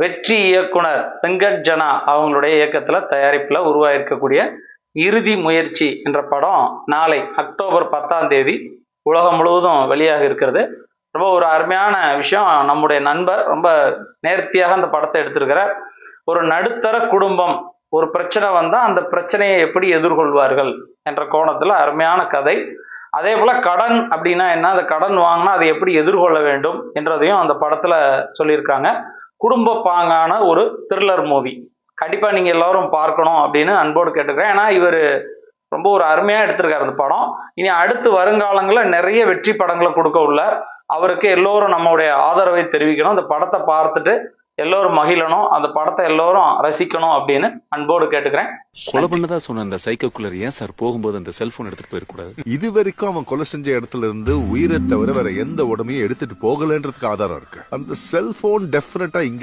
வெற்றி இயக்குனர் வெங்கட் ஜனா அவங்களுடைய இயக்கத்துல தயாரிப்புல உருவாயிருக்கக்கூடிய இறுதி முயற்சி என்ற படம் நாளை அக்டோபர் 10 உலகம் முழுவதும் வெளியாக இருக்கிறது. ரொம்ப ஒரு அருமையான விஷயம். நம்முடைய நண்பர் ரொம்ப நேர்த்தியாக அந்த படத்தை எடுத்திருக்கிறார். ஒரு நடுத்தர குடும்பம் ஒரு பிரச்சனை வந்தா அந்த பிரச்சனையை எப்படி எதிர்கொள்வார்கள் என்ற கோணத்துல அருமையான கதை. அதே போல கடன் அப்படின்னா என்ன, அந்த கடன் வாங்கினா அதை எப்படி எதிர்கொள்ள வேண்டும் என்றதையும் அந்த படத்துல சொல்லியிருக்காங்க. குடும்ப பாங்கான ஒரு த்ரில்லர் மூவி. கண்டிப்பா நீங்க எல்லாரும் பார்க்கணும் அப்படின்னு அன்போடு கேட்டுக்கிறேன். ஏன்னா இவர் ரொம்ப ஒரு அருமையா எடுத்திருக்காரு அந்த படம். இனி அடுத்து வருங்காலங்களில் நிறைய வெற்றி படங்களை கொடுக்க உள்ளார். அவருக்கு எல்லோரும் நம்மளுடைய ஆதரவை தெரிவிக்கணும். அந்த படத்தை பார்த்துட்டு எல்லோரும் மகிழணும், அந்த படத்தை எல்லோரும் ரசிக்கணும் அப்படின்னு அன்போடு கேட்டுக்கிறேன். கொலை பண்ணதா சொன்ன அந்த சைக்கோக்குள்ளர் ஏன் சார் போகும்போது அந்த செல்போன் எடுத்துட்டு போயிருக்கூடாது? இது வரைக்கும் அவன் கொலை செஞ்ச இடத்துல இருந்து உயிரை தவிர வேற எந்த உடமையும் எடுத்துட்டு போகலன்றதுக்கு ஆதாரம் இருக்கு. அந்த செல்போன் டெஃபினட்டா இங்க